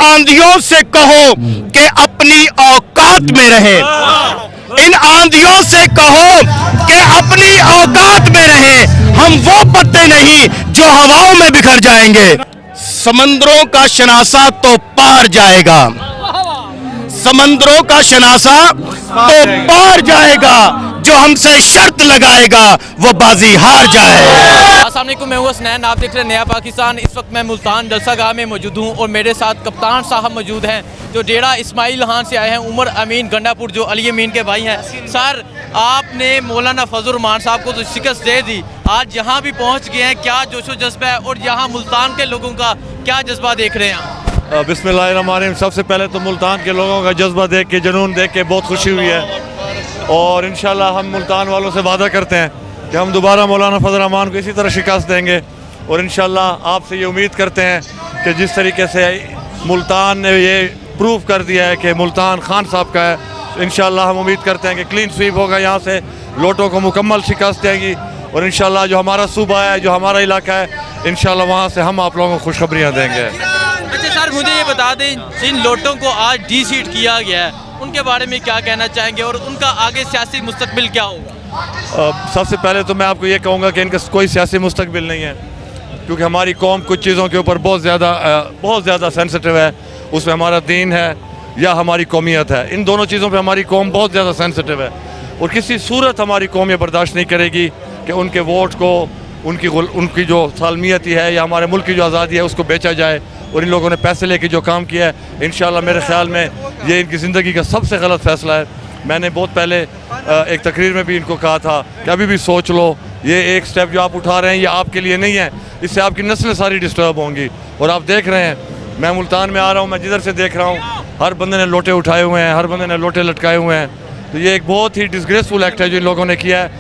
आंधियों से कहो कि अपनी औकात में रहे, इन आंधियों से कहो कि अपनी औकात में रहे, हम वो पत्ते नहीं जो हवाओं में बिखर जाएंगे। समंदरों का शनासा तो पार जाएगा, समंदरों का शनासा तो पार जाएगा, जो हमसे शर्त लगाएगा वो बाजी हार जाए। अस्सलाम वालेकुम, मैं हूं हसनैन, आप देख रहे हैं नया पाकिस्तान। इस वक्त मैं मुल्तान जलसा गाह में मौजूद हूं और मेरे साथ कप्तान साहब मौजूद हैं जो डेरा इस्माइल खान से आए हैं, उमर अमीन गंडापुर जो अली अमीन के भाई हैं। सर, आपने मौलाना फजल रहमान साहब को तो शिकस्त दे दी, आज यहाँ भी पहुँच गए हैं, क्या जोशो जज्बा है और यहाँ मुल्तान के लोगों का क्या जज्बा देख रहे हैं? बिस्मिल्लाहिर्रहमानिर्रहीम। सबसे पहले तो मुल्तान के लोगों का जज्बा देख के, जुनून देख के बहुत खुशी हुई है और इंशाल्लाह हम मुल्तान वालों से वादा करते हैं कि हम दोबारा मौलाना फजल रहमान को इसी तरह शिकस्त देंगे और इंशाल्लाह आपसे ये उम्मीद करते हैं कि जिस तरीके से मुल्तान ने ये प्रूव कर दिया है कि मुल्तान खान साहब का है, इंशाल्लाह हम उम्मीद करते हैं कि क्लीन स्वीप होगा, यहाँ से लोटों को मुकम्मल शिकस्त देंगी और इंशाल्लाह जो हमारा सूबा है, जो हमारा इलाका है, इंशाल्लाह वहाँ से हम आप लोगों को खुशखबरियाँ देंगे। अच्छा सर, मुझे ये बता दें, जिन लोटों को आज डी सीट किया गया है उनके बारे में क्या कहना चाहेंगे और उनका आगे सियासी मुस्तकबिल क्या होगा? सबसे पहले तो मैं आपको ये कहूँगा कि इनका कोई सियासी मुस्तकबिल नहीं है, क्योंकि हमारी कौम कुछ चीज़ों के ऊपर बहुत ज़्यादा सेंसिटिव है। उसमें हमारा दीन है या हमारी कौमियत है, इन दोनों चीज़ों पे हमारी कौम बहुत ज़्यादा सेंसिटिव है और किसी सूरत हमारी कौम ये बर्दाश्त नहीं करेगी कि उनके वोट को, उनकी जो सालमियत है या हमारे मुल्क की जो आज़ादी है उसको बेचा जाए। और इन लोगों ने पैसे लेके जो काम किया है, इंशाल्लाह मेरे ख्याल में ये इनकी ज़िंदगी का सबसे गलत फ़ैसला है। मैंने बहुत पहले एक तकरीर में भी इनको कहा था कि अभी भी सोच लो, ये एक स्टेप जो आप उठा रहे हैं ये आपके लिए नहीं है, इससे आपकी नस्लें सारी डिस्टर्ब होंगी। और आप देख रहे हैं, मैं मुल्तान में आ रहा हूँ, मैं जिधर से देख रहा हूँ हर बंदे ने लोटे उठाए हुए हैं, हर बंदे ने लोटे लटकाए हुए हैं। तो ये एक बहुत ही डिसग्रेसफुल एक्ट है जो इन लोगों ने किया है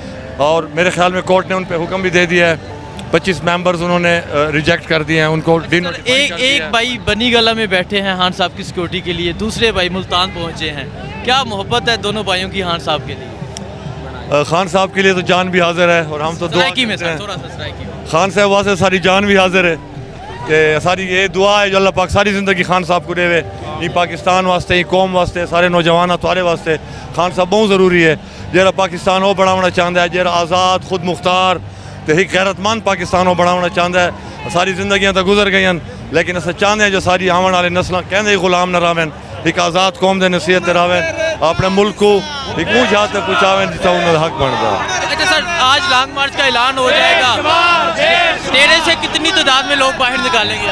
और मेरे ख्याल में कोर्ट ने उन पर हुक्म भी दे दिया है। 25 मेंबर्स उन्होंने रिजेक्ट कर दिए हैं, उनको एक भाई बनी गला में बैठे हैं खान साहब की सिक्योरिटी के लिए, दूसरे भाई मुल्तान पहुंचे हैं, क्या मोहब्बत है दोनों भाइयों की खान साहब के लिए? खान साहब के लिए तो जान भी हाजिर है और हम तो दुआ करते हैं खान साहब वास्ते सारी जान भी हाजिर है कि सारी ये दुआ है जो अल्लाह पाक सारी ज़िंदगी खान साहब को देवे, ये पाकिस्तान वास्ते, ये कौम वास्ते, सारे नौजवान तारे वास्ते खान साहब बहुत ज़रूरी है। जरा पाकिस्तान वो बढ़ाना चाहता है, जरा आज़ाद खुद मुख्तार तो एक गैरतमंद पाकिस्तान वो बढ़ाना चाहता है। सारी जिंदगियां तो गुजर गई, लेकिन अस चाहते हैं जो सारी आने वाले नस्ल कहते गुलाम न रहें, एक आज़ाद कौम के नसीहत रहें, अपने मुल्क को एक ऊँच हाथ तक पहुँचावें जितना उन्होंने हक बनता है। अच्छा सर, आज लॉन्ग मार्च का ऐलान हो जाएगा, डेरे से कितनी तादाद में लोग बाहर निकालेंगे?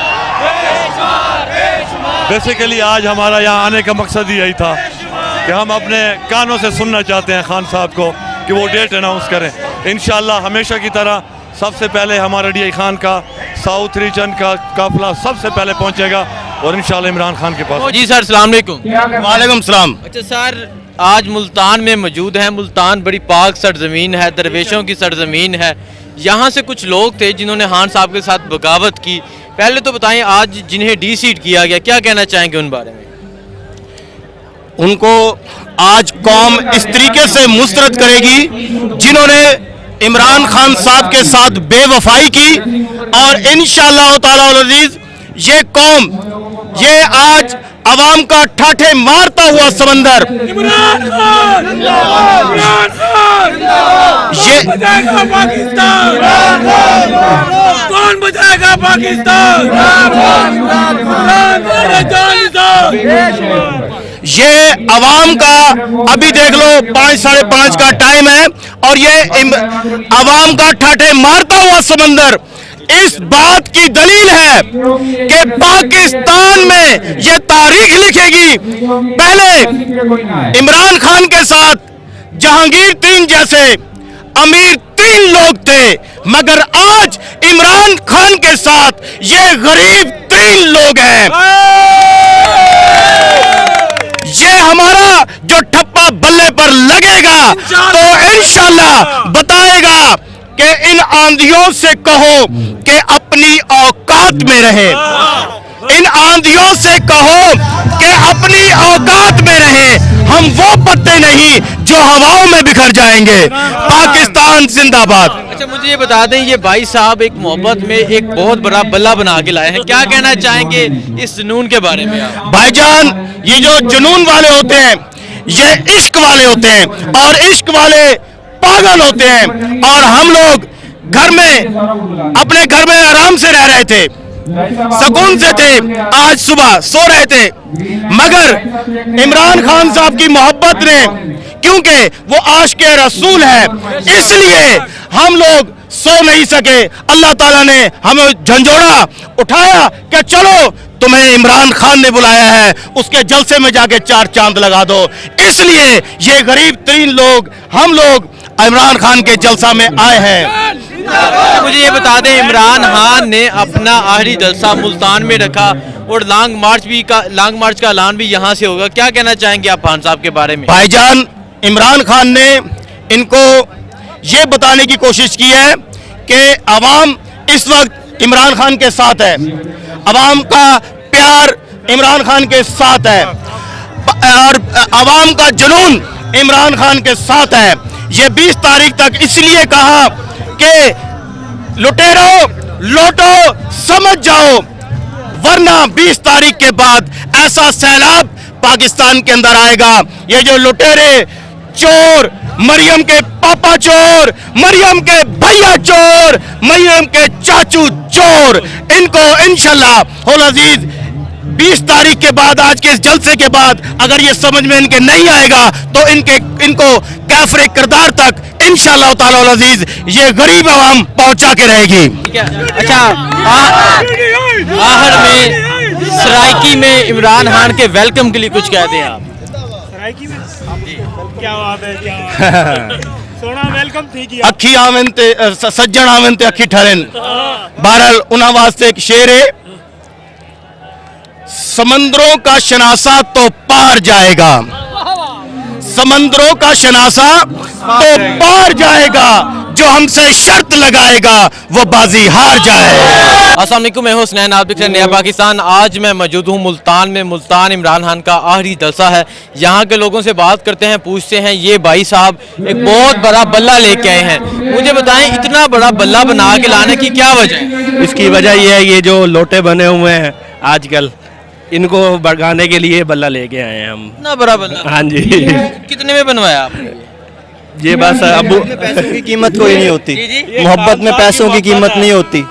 बेसिकली आज हमारा यहाँ आने का मकसद ही यही था कि हम अपने कानों से सुनना चाहते हैं खान साहब को कि वो डेट अनाउंस करें। इंशाल्लाह हमेशा की तरह सबसे पहले हमारा डी खान का साउथ रीजन का काफिला सबसे पहले पहुंचेगा और इंशाल्लाह इमरान खान के पास। जी सर, अस्सलाम वालेकुम। वालेकुम सलाम। अच्छा सर, आज मुल्तान में मौजूद हैं। मुल्तान बड़ी पाक सरजमीन है, दरवेशों की सरजमीन है। यहाँ से कुछ लोग थे जिन्होंने खान साहब के साथ बगावत की। पहले तो बताएं, आज जिन्हें डी सीट किया गया, क्या कहना चाहेंगे उन बारे में? उनको आज कौम इस तरीके से मुस्तरद करेगी जिन्होंने इमरान खान साहब के साथ बेवफाई की और इंशाअल्लाह ताला अज़ीज़ ये कौम, ये आज अवाम का ठाठे मारता हुआ समंदर, इमरान खान, इमरान खान, ये बचाएगा पाकिस्तान, कौन बचाएगा पाकिस्तान? ये अवाम का अभी देख लो 5 साढ़े 5 का टाइम है और ये अवाम का ठाठे मारता हुआ समंदर इस बात की दलील है कि पाकिस्तान में ये तारीख लिखेगी। पहले इमरान खान के साथ जहांगीर 3 जैसे अमीर 3 लोग थे, मगर आज इमरान खान के साथ ये गरीब 3 लोग हैं। ये हमारा जो ठप्पा बल्ले पर लगेगा तो इंशाल्लाह बताएगा कि इन आंधियों से कहो कि अपनी औकात में रहे, इन आंधियों से कहो कि अपनी औकात में रहे, हम वो पत्ते नहीं जो हवाओं में बिखर जाएंगे। पाकिस्तान जिंदाबाद। اچھا مجھے یہ بتا دیں یہ بھائی صاحب ایک محبت میں ایک بہت بڑا بلہ بنا کے لائے ہیں, کیا کہنا چاہیں گے اس جنون کے بارے میں آپ؟ بھائی جان یہ جو جنون والے ہوتے ہیں یہ عشق والے ہوتے ہیں, اور عشق والے پاگل ہوتے ہیں, اور ہم لوگ گھر میں اپنے گھر میں آرام سے رہ رہے تھے, سکون سے تھے, آج صبح سو رہے تھے, مگر عمران خان صاحب کی محبت نے, کیونکہ وہ عاشق رسول ہے اس لیے ہم لوگ سو نہیں سکے. اللہ تعالیٰ نے ہمیں جھنجھوڑا اٹھایا کہ چلو تمہیں عمران خان نے بلایا ہے, اس کے جلسے میں جا کے 4 چاند لگا دو. اس لیے یہ غریب ترین لوگ ہم لوگ عمران خان کے جلسہ میں آئے ہیں. مجھے یہ بتا دیں عمران خان نے اپنا آخری جلسہ ملتان میں رکھا اور لانگ مارچ کا اعلان بھی یہاں سے ہوگا, کیا کہنا چاہیں گے آپ خان صاحب کے بارے میں؟ بھائی جان عمران خان نے ان کو یہ بتانے کی کوشش کی ہے کہ عوام اس وقت عمران خان کے ساتھ ہے, عوام کا پیار عمران خان کے ساتھ ہے, اور عوام کا جنون عمران خان کے ساتھ ہے. یہ 20 تاریخ تک اس لیے کہا کہ لٹیرو لوٹو سمجھ جاؤ, ورنہ 20 تاریخ کے بعد ایسا سیلاب پاکستان کے اندر آئے گا. یہ جو لٹیرے چور, مریم کے پاپا چور, مریم کے بھیا چور, مریم کے چاچو چور, ان کو انشاءاللہ العزیز 20 تاریخ کے بعد آج کے اس جلسے کے بعد اگر یہ سمجھ میں ان کے نہیں آئے گا تو ان کو کافر کردار تک انشاءاللہ تعالی العزیز یہ غریب عوام پہنچا کے رہے گی. اچھا آخر میں سرائکی میں عمران خان کے ویلکم کے لیے کچھ کہتے ہیں آپ؟ کیا بات ہے, کیا سونا ویلکم تھی کیا اکھی آمن تے سجن آمن تے اکھی ٹھہرن. بہرحال انہاں واسطے ایک شعر ہے, سمندروں کا شناسا تو پار جائے گا, سمندروں کا شناسا تو پار جائے گا, جو ہم سے شرط لگائے گا وہ بازی ہار جائے. السلام علیکم, میں ہوں حسنین, آپ دیکھ رہے ہیں نیا پاکستان. آج میں موجود ہوں ملتان میں. ملتان عمران خان کا آخری جلسہ ہے. یہاں کے لوگوں سے بات کرتے ہیں, پوچھتے ہیں. یہ بھائی صاحب ایک بہت بڑا بلہ لے کے آئے ہیں, مجھے بتائیں اتنا بڑا بلہ بنا کے لانے کی کیا وجہ ہے؟ اس کی وجہ یہ ہے, یہ جو لوٹے بنے ہوئے ہیں آج کل ان کو بڑھانے کے لیے بلہ لے کے آئے ہیں ہم. اتنا بڑا بلہ؟ ہاں جی. کتنے میں بنوایا آپ نے؟ یہ بس ابو پیسوں کی قیمت کوئی نہیں ہوتی, جی. محبت میں پیسوں کی قیمت نہیں ہوتی,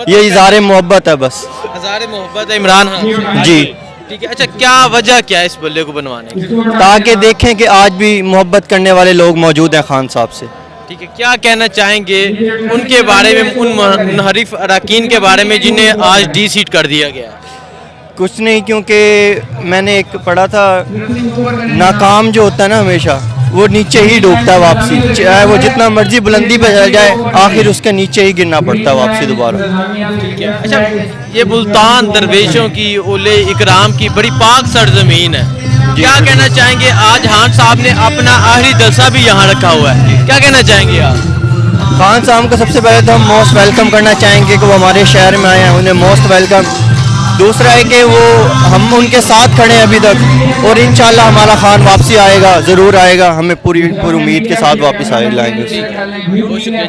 یہ اظہار محبت ہے بس. ہزار محبت ہے عمران خان جی ٹھیک ہے. اچھا کیا وجہ کیا ہے اس بلے کو بنوانے کی؟ تاکہ دیکھیں کہ آج بھی محبت کرنے والے لوگ موجود ہیں خان صاحب سے. ٹھیک ہے, کیا کہنا چاہیں گے ان کے بارے میں, ان منحرف اراکین کے بارے میں جنہیں آج ڈی سیٹ کر دیا گیا؟ کچھ نہیں, کیونکہ میں نے ایک پڑھا تھا, ناکام جو ہوتا ہے نا ہمیشہ وہ نیچے ہی ڈوبتا ہے واپسی, چاہے وہ جتنا مرضی بلندی پہ چل جائے آخر اس کے نیچے ہی گرنا پڑتا ہے واپسی دوبارہ. اچھا یہ ملتان درویشوں کی, اولے اکرام کی بڑی پاک سرزمین ہے, کیا کہنا چاہیں گے؟ آج خان صاحب نے اپنا آخری جلسہ بھی یہاں رکھا ہوا ہے, کیا کہنا چاہیں گے آپ؟ خان صاحب کو سب سے پہلے تو ہم موسٹ ویلکم کرنا چاہیں گے کہ وہ ہمارے شہر میں آئے ہیں, انہیں موسٹ ویلکم. دوسرا ہے کہ وہ ہم ان کے ساتھ کھڑے ہیں ابھی تک, اور انشاءاللہ ہمارا خان واپسی آئے گا, ضرور آئے گا, ہمیں پوری امید کے ساتھ واپس لائیں گے. بہت شکریہ.